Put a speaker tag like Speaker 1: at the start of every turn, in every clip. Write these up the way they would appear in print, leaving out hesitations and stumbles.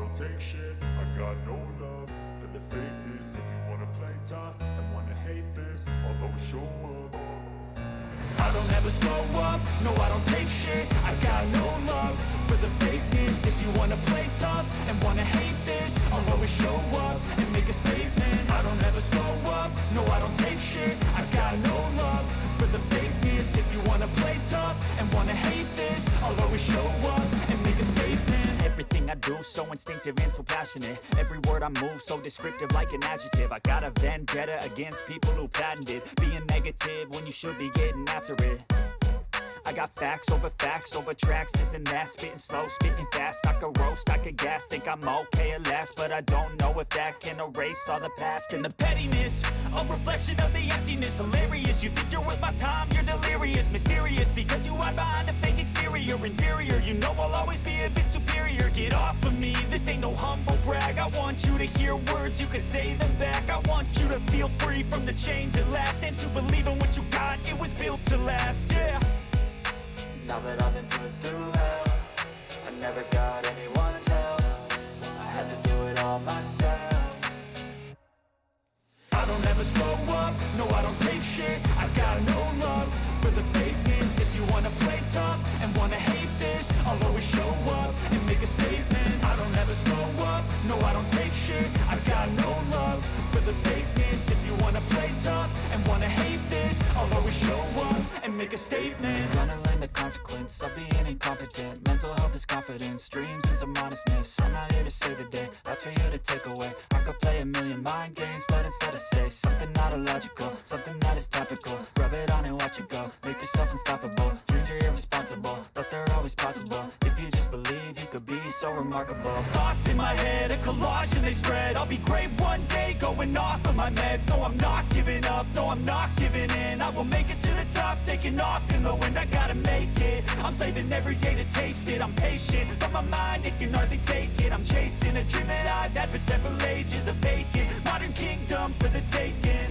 Speaker 1: don't take shit. I got no love for the fakeness. If you wanna play tough and wanna hate this, I'll always show up. I don't ever slow up, no I don't take shit. I got no love for the fakeness. If you wanna play tough and wanna hate this, I'll always show up and make a statement. I don't ever slow up, no I don't take shit. I got no love for the fakeness. If you wanna play tough and wanna hate this, I'll always show up and make a statement. Everything I do so instinctive and so passionate. Every word I move so descriptive like an adjective. I got a vendetta against people who patented being negative when you should be getting after it. I got facts over tracks, this and that. Spitting slow, spitting fast. I could roast, I could gas. Think I'm okay at last, but I don't know if that can erase all the past. And the pettiness, a reflection of the emptiness. Hilarious, you think you're worth my time, you're delirious. Mysterious, because you hide behind a fake exterior. Inferior, you know I'll always be a bit superior. Get off of me, this ain't no humble brag. I want you to hear words, you can say them back. I want you to feel free from the chains at last, and to believe in what you got, it was built to last, yeah. Now that I've been put through hell, I never got anyone's help. I had to do it all myself. I don't ever slow up, no I don't take shit. I got no love for the fakeness. If you wanna play tough and wanna hate this, I'll always show up and make a statement. I don't ever slow up, no I don't take shit. I got no love for the fakeness. If you wanna play tough and wanna hate this, I'll always show up and make a statement. Gonna learn the consequence of being incompetent. Mental health is confidence, dreams and some honestness. I'm not here to save the day, that's for you to take away. I could play a million mind games, but instead I say something not illogical, something that is topical. Rub it on and watch it go, make yourself unstoppable. Dreams are irresponsible, but they're always possible. If you just believe, you could be so remarkable. Thoughts in my head, a collage and they spread. I'll be great one day, going off of my meds. No, I'm not giving up, no, I'm not giving in. I will make it to the top, taking off in the wind. I gotta make it, I'm saving every day to taste it. I'm patient, but my mind, it can hardly take it. I'm chasing a dream that I've had for several ages. A vacant, modern kingdom for the taking.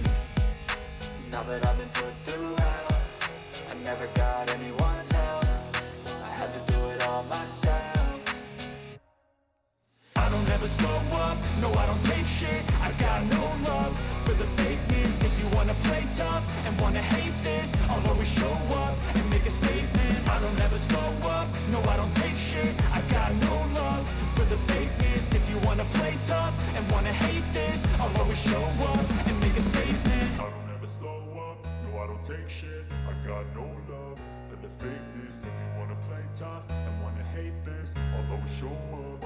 Speaker 1: Now that I've been put through hell, I never got anyone's help. I had to do it all myself. I don't ever slow up, no I don't take shit. I got no love for the fakeness. If you wanna play tough and wanna hate this, I'll always show up and make a statement. I don't ever slow up, no I don't take shit. I got no love for the fakeness. If you wanna play tough and wanna hate this, I'll always show up and make a statement. I don't ever slow up, no I don't take shit. I got no love for the fakeness. If you wanna play tough and wanna hate this, I'll always show up.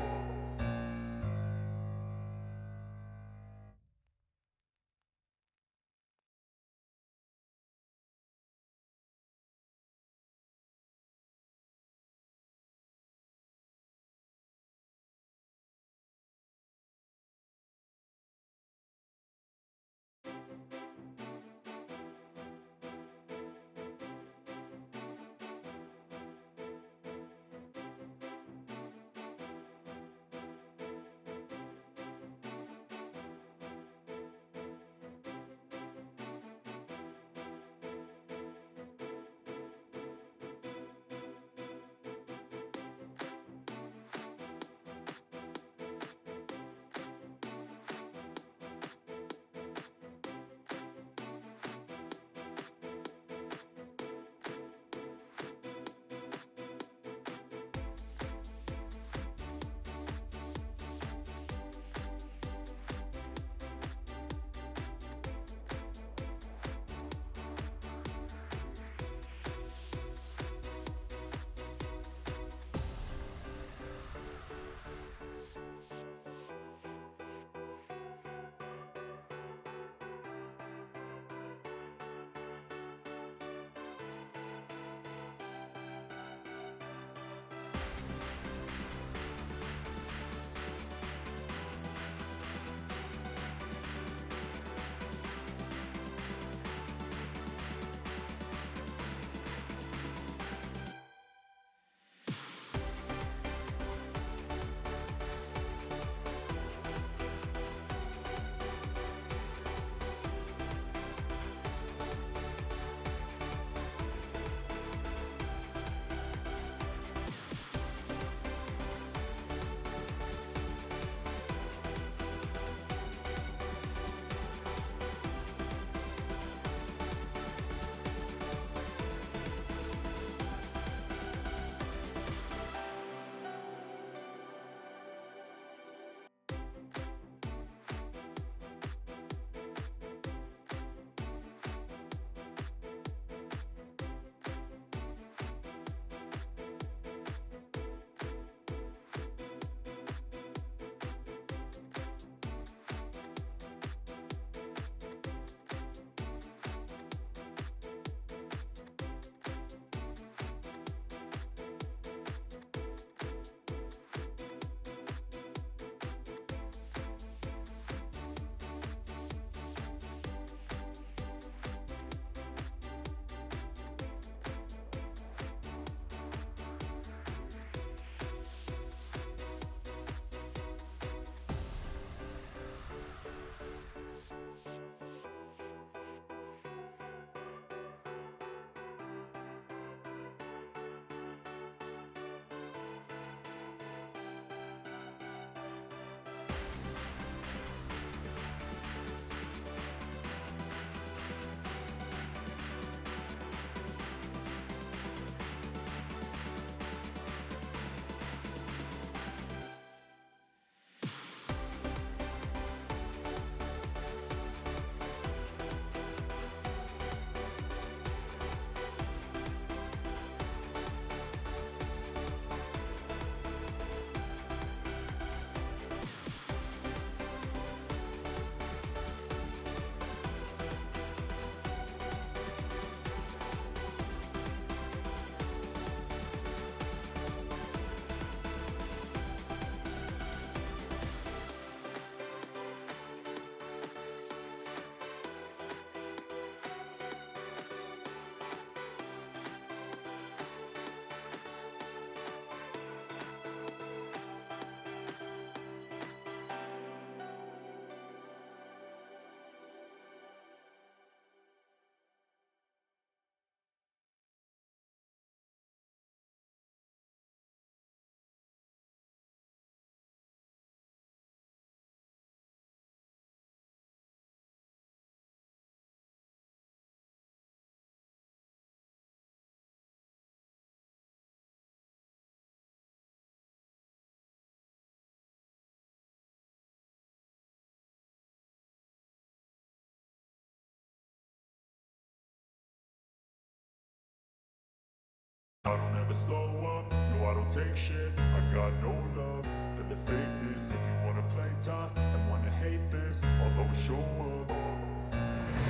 Speaker 1: never slow up, no I don't take shit. I got no love for the fakeness. If you wanna play tough and wanna hate this, I'll always show up.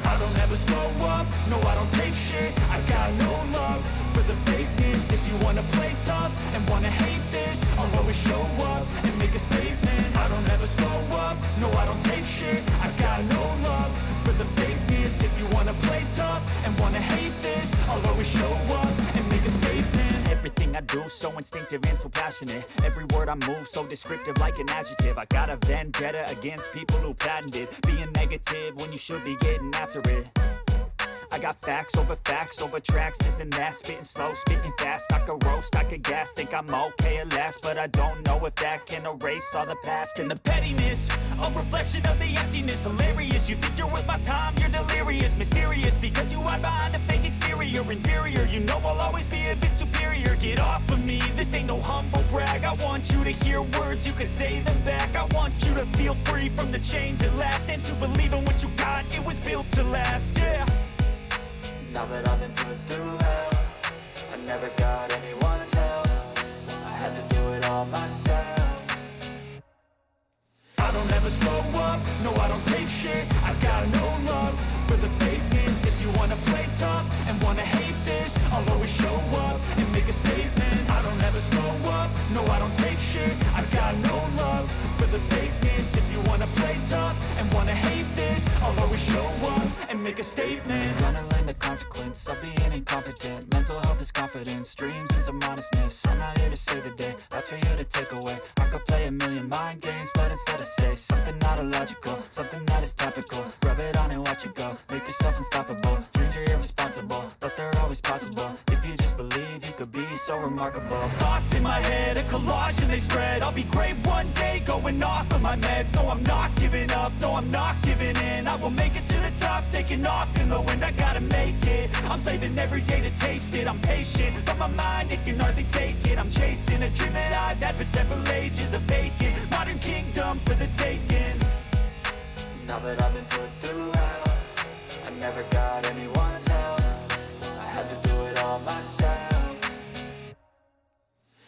Speaker 1: I don't ever slow up, no I don't take shit. I got no love for the fakeness. If you wanna play tough and wanna hate this, I'll always show up and make a statement. I don't ever slow up, no I don't take shit. I got no love for the fakeness. If you wanna play tough and wanna hate this, I'll always show up and make a statement.
Speaker 2: Everything I do so instinctive and so passionate. Every word I move so descriptive like an adjective. I got a vendetta against people who patented being negative when you should be getting after it. I got facts over tracks, this and that. Spitting slow, spitting fast. I could roast, I could gas. Think I'm okay at last, but I don't know if that can erase all the past. And the pettiness, a reflection of the emptiness. Hilarious, you think you're worth my time, you're delirious. Mysterious, because you hide behind a fake exterior. Inferior, you know I'll always be a bit superior. Get off of me, this ain't no humble brag. I want you to hear words, you can say them back. I want you to feel free from the chains at last, and to believe in what you got, it was built to last, yeah.
Speaker 3: Now that I've been put through hell, I never got anyone's help. I had to do it all myself.
Speaker 1: I don't ever slow up, no I don't take shit. I got no love for the fakeness. If you wanna play tough and wanna hate this, I'll always show up and make a statement. I don't ever slow up, no I don't take shit. I got no love for the fakeness. If you wanna play tough and wanna hate this, I'll always show up and make a statement.
Speaker 3: Gonna learn the consequence of being incompetent. Mental health is confidence, dreams and some modestness. I'm not here to save the day, that's for you to take away. I could play a million mind games, but instead I say something not illogical, something that is topical. Rub it on and watch it go, make yourself unstoppable. Dreams are irresponsible, but they're always possible. If you just believe, you could be so remarkable.
Speaker 2: Thoughts in my head, a collage and they spread. I'll be great one day, going off of my meds. No, I'm not giving up, no, I'm not giving in. I will make it to the top, taking off in the wind. I gotta make it, I'm saving every day to taste it. I'm patient, but my mind, it can hardly take it. I'm chasing a dream that I've had for several ages. A vacant, modern kingdom for the taking.
Speaker 3: Now that I've been put through hell, I never got anyone's help. I had to do it all myself.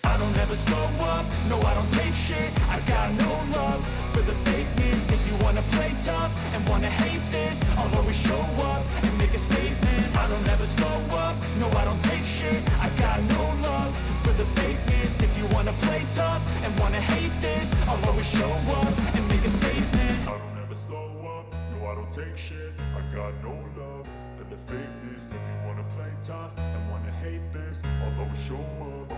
Speaker 1: I don't ever slow up, no I don't take shit. I got no love for the fakeness. If you wanna play tough and wanna hate this, I'll always show up and make a statement. I don't ever slow up, no I don't take shit. I got no love for the fakeness. If you wanna play tough and wanna hate this, I'll always show up and make a statement. I don't ever slow up, no I don't take shit. I got no love for the fakeness. If you wanna play tough and wanna hate this, I'll always show up.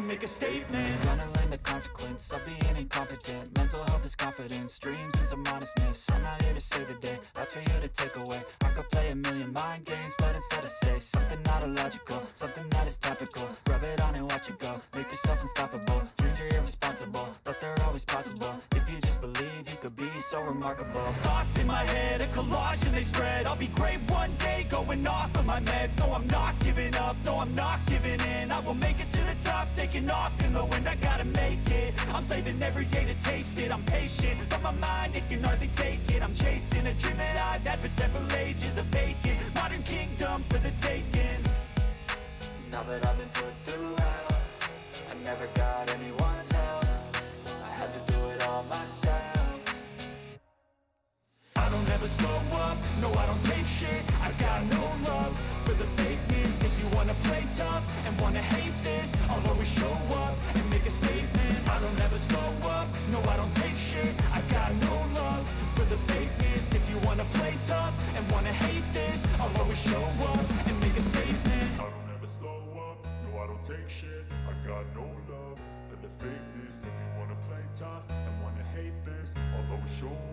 Speaker 2: and make a statement.
Speaker 3: Gonna learn the consequence of being incompetent. Mental health is confidence, dreams and some honestness. I'm not here to save the day, that's for you to take away. I could play a million mind games, but instead I say something not illogical, something that is topical. Rub it on and watch it go, make yourself unstoppable. Dreams are irresponsible, but they're always possible. If you just believe, you could be so remarkable.
Speaker 2: Thoughts in my head, a collage and they spread. I'll be great one day, going off of my meds. No, I'm not giving up, no, I'm not giving in. I will make it to the top, taking off in the wind. I gotta make it, I'm saving every day to taste it. I'm patient, but my mind, it can hardly take it. I'm chasing a dream that I've had for several ages. A vacant, modern kingdom for the taking.
Speaker 3: Now that I've been put through hell, I never got anyone's help. I had to do it all myself.
Speaker 2: I don't ever slow up, no I don't take shit. I got no love for the fakeness. If you wanna play tough and wanna hate this, I'll always show up and make a statement. I don't ever slow up, no I don't take shit. I got no love for the fakeness. If you wanna play tough and wanna hate this, I'll always show up and make a statement.
Speaker 1: I don't ever slow up, no I don't take shit. I got no love for the fakeness. If you wanna play tough and wanna hate this, I'll always show up